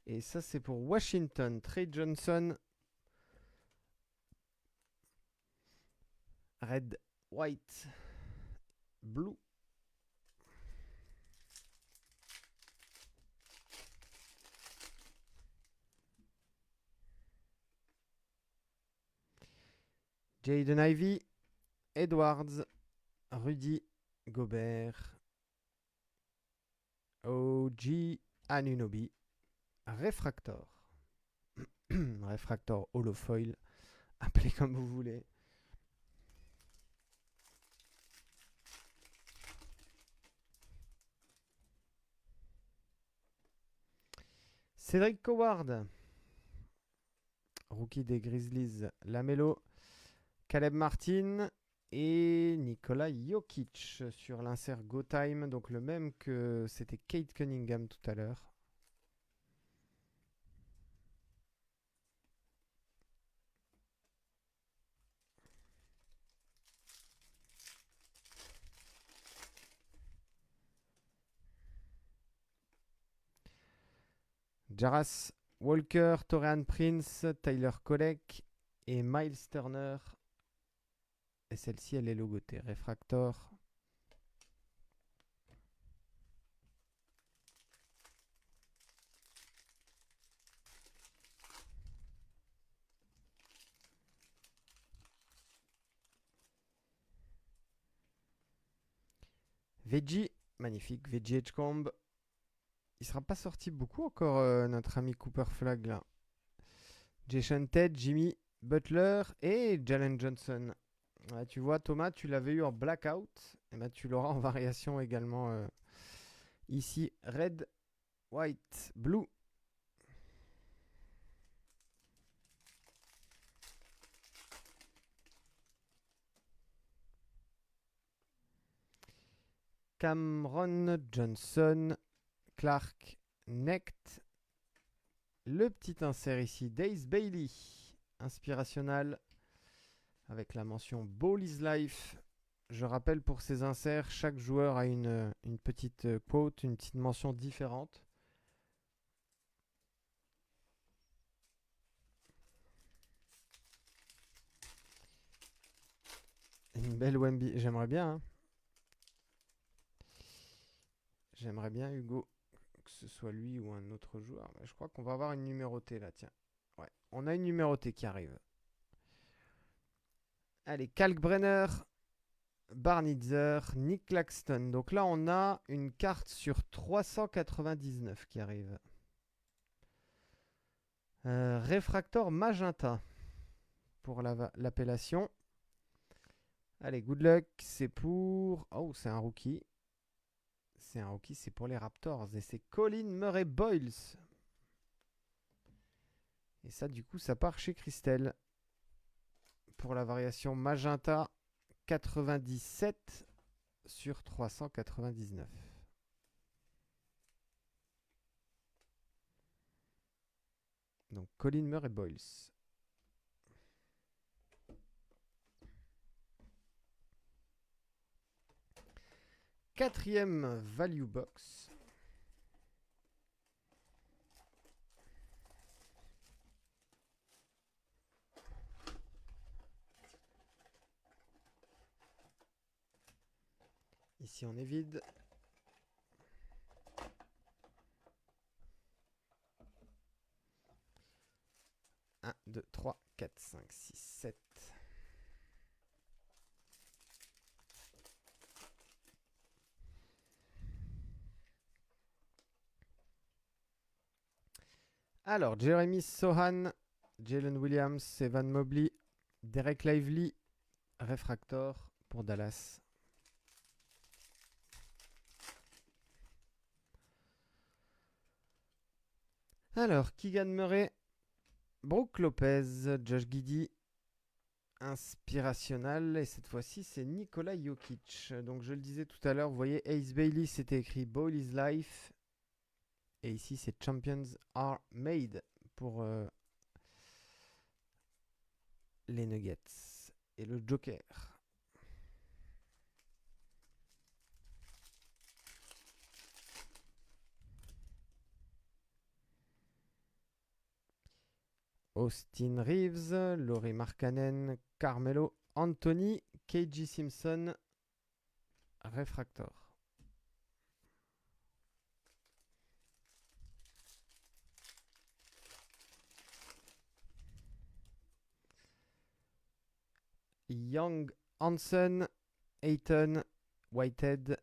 Et ça, c'est pour Washington. Trey Johnson. Red, White, Blue. Jaden Ivey, Edwards, Rudy Gobert, OG Anunoby, Refractor. Refractor holofoil, appelez comme vous voulez. Cédric Howard, rookie des Grizzlies, Lamelo, Caleb Martin et Nikola Jokic sur l'insert Go Time, donc le même que c'était Kate Cunningham tout à l'heure. Jarras Walker, Torian Prince, Tyler Kolek et Miles Turner. Et celle-ci, elle est logotée. Refractor. Veggie, magnifique. Veggie Edgecomb. Il sera pas sorti beaucoup encore, notre ami Cooper Flag là. Jason Ted, Jimmy Butler et Jalen Johnson. Ouais, tu vois, Thomas, tu l'avais eu en blackout. Et ben, tu l'auras en variation également ici. Red, White, Blue. Cameron Johnson, Clark Necht. Le petit insert ici, Daze Bailey, inspirationnel, avec la mention Ball is Life. Je rappelle pour ces inserts, chaque joueur a une petite quote, une petite mention différente. Une belle Wemby, j'aimerais bien. Hein. J'aimerais bien, Hugo, que ce soit lui ou un autre joueur. Mais je crois qu'on va avoir une numérotée là, tiens. Ouais, on a une numérotée qui arrive. Allez, Kalkbrenner, Barnitzer, Nick Claxton. Donc là, on a une carte sur 399 qui arrive. Refractor Magenta pour l'appellation. Allez, good luck. C'est pour... Oh, c'est un rookie. C'est un rookie, c'est pour les Raptors. Et c'est Colin Murray Boyles. Et ça, du coup, ça part chez Christelle. Pour la variation magenta 97 sur 399. Donc Colin Murray Boyles. Quatrième value box. Ici on est vide. Un, 2, 3, 4, 5, 6, 7. Alors, Jeremy Sohan, Jalen Williams, Evan Mobley, Derek Lively, Refractor pour Dallas. Alors, Keegan Murray, Brook Lopez, Josh Giddey, Inspirational. Et cette fois-ci, c'est Nikola Jokic. Donc, je le disais tout à l'heure, vous voyez, Ace Bailey, c'était écrit Ball is Life. Et ici, c'est Champions Are Made pour les Nuggets. Et le Joker. Austin Reeves, Laurie Markkanen, Carmelo Anthony, KG Simpson, Refractor. Young, Hansen, Ayton, Whitehead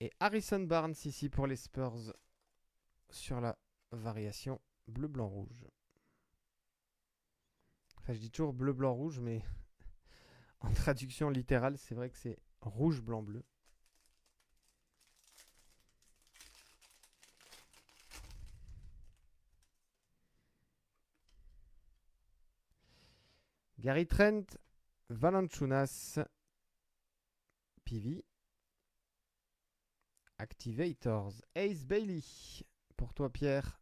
et Harrison Barnes ici pour les Spurs sur la variation bleu, blanc, rouge. Enfin, je dis toujours bleu, blanc, rouge, mais en traduction littérale, c'est vrai que c'est rouge, blanc, bleu. Gary Trent, Valanciunas, PV, Activators, Ace Bailey. Pour toi, Pierre.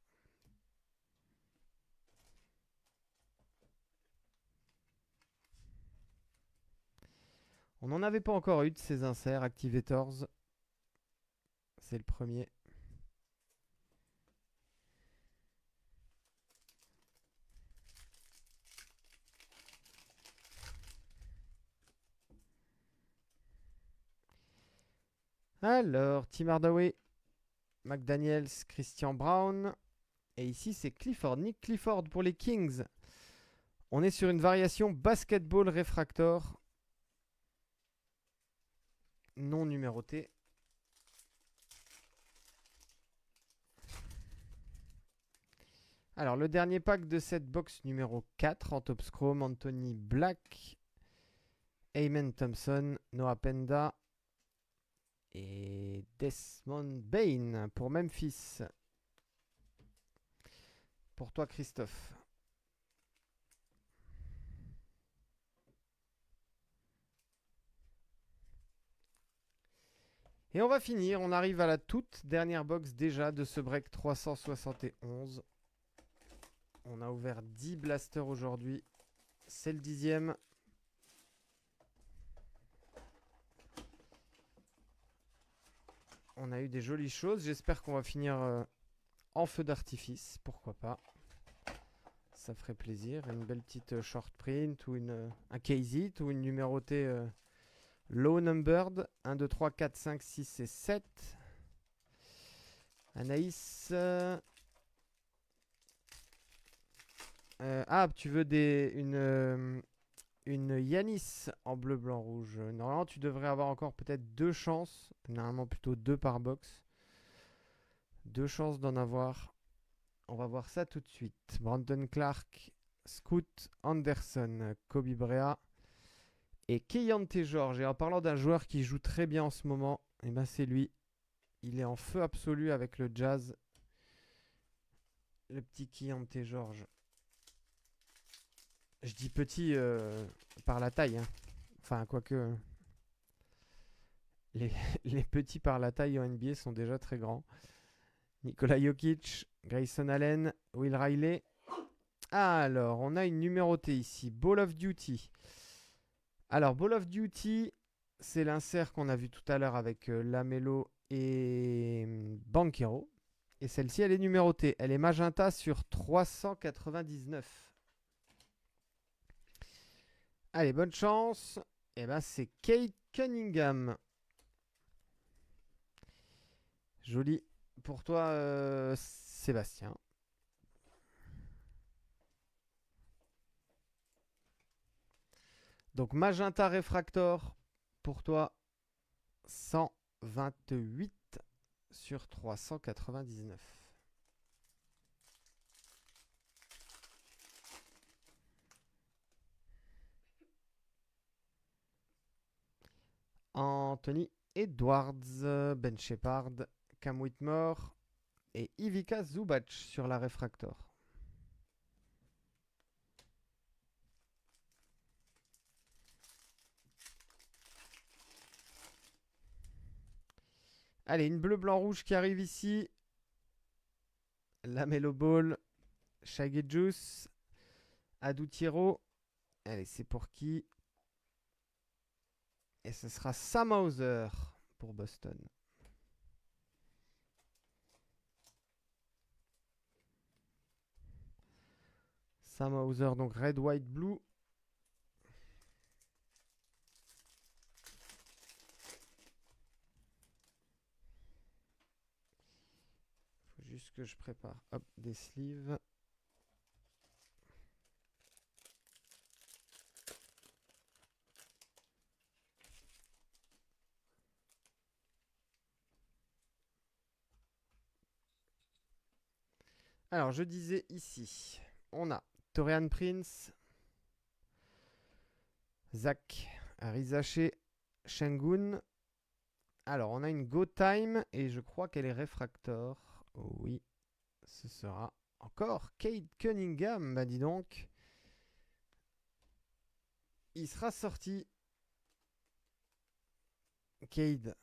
On n'en avait pas encore eu de ces inserts Activators. C'est le premier. Alors, Tim Hardaway, McDaniels, Christian Brown. Et ici, c'est Clifford. Nick Clifford pour les Kings. On est sur une variation basketball refractor. Non numérotée. Alors, le dernier pack de cette box numéro 4 en top chrome, Anthony Black, Amen Thompson, Noah Penda et Desmond Bain pour Memphis. Pour toi, Christophe. Et on va finir, on arrive à la toute dernière box déjà de ce break 371. On a ouvert 10 blasters aujourd'hui. C'est le 10e. On a eu des jolies choses. J'espère qu'on va finir en feu d'artifice. Pourquoi pas. Ça ferait plaisir. Une belle petite short print ou un case it ou une numérotée low numbered. 1, 2, 3, 4, 5, 6 et 7. Anaïs. Tu veux une Yanis en bleu, blanc, rouge. Normalement, tu devrais avoir encore peut-être 2 chances. Normalement, plutôt 2 par box. 2 chances d'en avoir. On va voir ça tout de suite. Brandon Clark, Scoot Anderson, Kobe Brea et Keyonte George. Et en parlant d'un joueur qui joue très bien en ce moment, eh ben c'est lui. il est en feu absolu avec le Jazz. Le petit Keyonte George. Je dis petit par la taille. Hein. Enfin, quoique... Les, les petits par la taille en NBA sont déjà très grands. Nikola Jokic, Grayson Allen, Will Riley. Alors, on a une numérotée ici. Ball of Duty. Alors, Ball of Duty, c'est l'insert qu'on a vu tout à l'heure avec Lamelo et Banchero. Et celle-ci, elle est numérotée. Elle est magenta sur 399. Allez, bonne chance. Et ben, c'est Kate Cunningham. Joli pour toi, Sébastien. Donc magenta réfractor pour toi 128 sur 399. Anthony Edwards, Ben Shepard, Cam Whitmore et Ivica Zubac sur la réfractor. Allez, une bleu-blanc-rouge qui arrive ici. Lamelo Ball, Shaggy Juice, Adou Thiro. Allez, c'est pour qui? Et ce sera Sam Hauser pour Boston. Sam Hauser, donc red, white, blue. Faut juste que je prépare hop, des sleeves. Alors, je disais ici, on a Torian Prince, Zach Arizaché, Shengun. Alors, on a une Go Time et je crois qu'elle est réfractor. Oh oui, ce sera encore Cade Cunningham. Bah dis donc. Il sera sorti. Cade.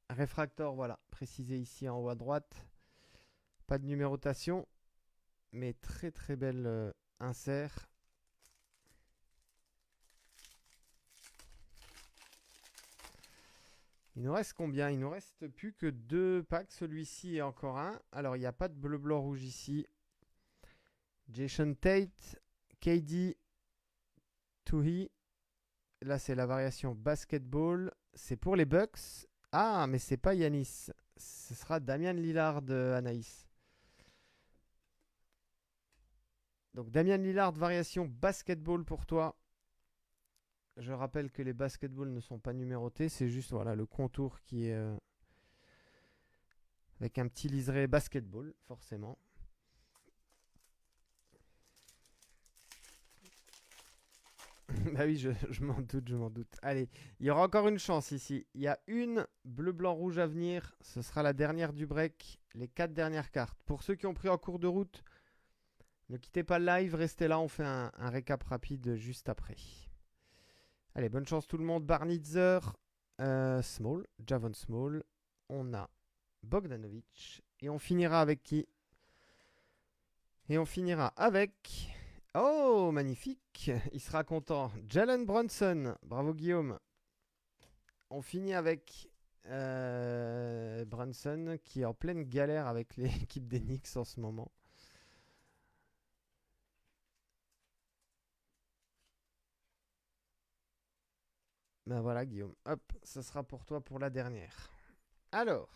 Réfractor, voilà. Précisé ici en haut à droite. Pas de numérotation. Mais très très belle insert. Il nous reste combien? Il nous reste plus que 2 packs. Celui-ci et encore un. Alors, il n'y a pas de bleu, blanc, rouge ici. Jason Tate, KD, Touhi. Là, c'est la variation basketball. C'est pour les Bucks. Ah, mais c'est pas Yanis. Ce sera Damian Lillard, Anaïs. Donc, Damian Lillard, variation basketball pour toi. Je rappelle que les basketballs ne sont pas numérotés. C'est juste voilà, le contour qui est avec un petit liseré basketball, forcément. Bah oui, je m'en doute, je m'en doute. Allez, il y aura encore une chance ici. Il y a une bleu, blanc, rouge à venir. Ce sera la dernière du break. Les 4 dernières cartes. Pour ceux qui ont pris en cours de route, ne quittez pas le live. Restez là, on fait un récap rapide juste après. Allez, bonne chance tout le monde. Barnitzer, Small, Javon Small. On a Bogdanovic. Et on finira avec qui? Et on finira avec... Oh, magnifique. Il sera content. Jalen Brunson. Bravo, Guillaume. On finit avec Brunson qui est en pleine galère avec l'équipe des Knicks en ce moment. Ben voilà, Guillaume. Hop, ça sera pour toi pour la dernière. Alors,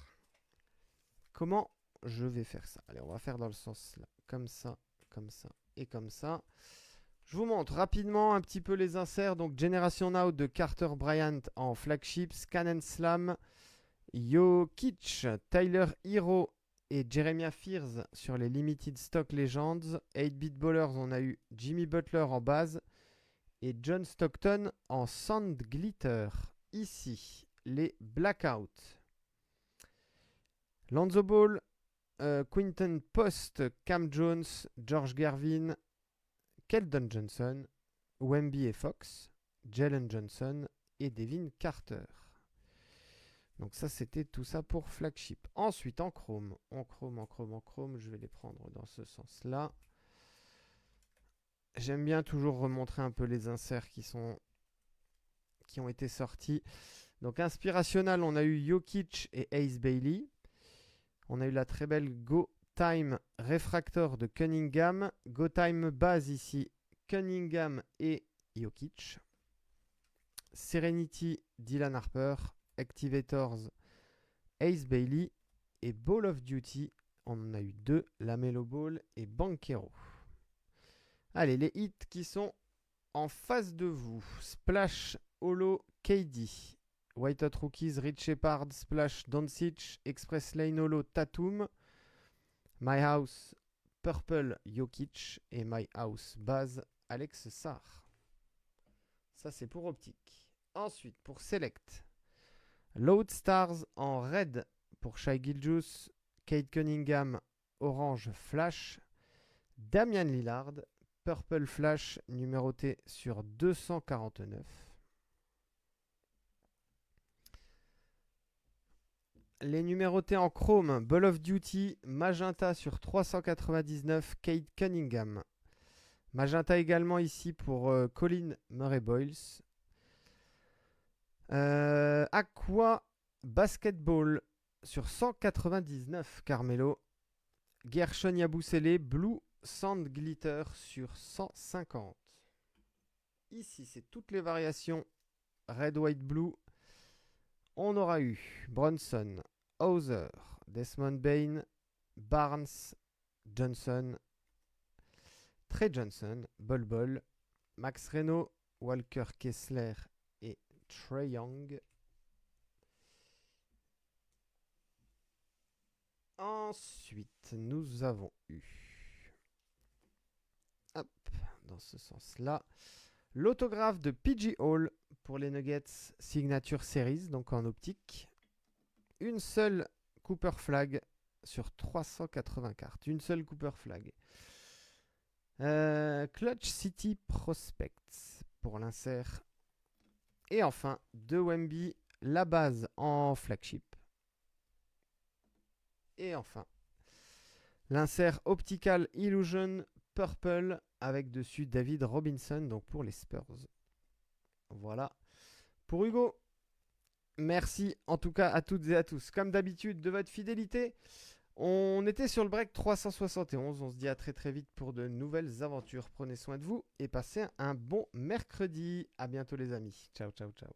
comment je vais faire ça? Allez, on va faire dans le sens là. Comme ça et comme ça. Je vous montre rapidement un petit peu les inserts. Donc, Generation Now de Carter Bryant en flagship, Scan and Slam, Jokic, Tyler Hero et Jeremiah Fears sur les Limited Stock Legends. 8-Bit Ballers, on a eu Jimmy Butler en base et John Stockton en Sand Glitter. Ici, les Blackouts. Lonzo Ball, Quinton Post, Cam Jones, George Gervin, Keldon Johnson, Wemby et Fox, Jalen Johnson et Devin Carter. Donc ça, c'était tout ça pour Flagship. Ensuite, en chrome, je vais les prendre dans ce sens-là. J'aime bien toujours remontrer un peu les inserts qui ont été sortis. Donc inspirational, on a eu Jokic et Ace Bailey. On a eu la très belle Go Time Refractor de Cunningham. Go Time base ici, Cunningham et Jokic. Serenity, Dylan Harper. Activators, Ace Bailey. Et Ball of Duty, on en a eu 2, LaMelo Ball et Banchero. Allez, les hits qui sont en face de vous. Splash, Holo, KD. White Hot Rookies, Rich Shepard, Splash, Doncic, Express Lane Holo, Tatum. My House, Purple, Jokic. Et My House, Base, Alex Sarr. Ça, c'est pour Optique. Ensuite, pour Select. Load Stars en red pour Shai Gilgeous. Cade Cunningham, Orange Flash. Damian Lillard, Purple Flash, numéroté sur 249. Les numérotés en chrome, Ball of Duty, Magenta sur 399, Cade Cunningham. Magenta également ici pour Colin Murray-Boyles. Aqua Basketball sur 199, Carmelo. Gershon Yabusele, Blue Sand Glitter sur 150. Ici, c'est toutes les variations Red, White, Blue. On aura eu Bronson, Hauser, Desmond Bain, Barnes, Johnson, Trey Johnson, Bol Bol, Max Reno, Walker Kessler et Trae Young. Ensuite, nous avons eu, hop, dans ce sens-là, l'autographe de PG Hall pour les Nuggets Signature Series, donc en optique. Une seule Cooper Flag sur 380 cartes. Une seule Cooper Flag. Clutch City Prospects pour l'insert. Et enfin, de Wemby, la base en flagship. Et enfin, l'insert Optical Illusion Purple avec dessus David Robinson, donc pour les Spurs. Voilà pour Hugo. Merci en tout cas à toutes et à tous. Comme d'habitude, de votre fidélité. On était sur le break 371. On se dit à très très vite pour de nouvelles aventures. Prenez soin de vous et passez un bon mercredi. À bientôt les amis. Ciao, ciao, ciao.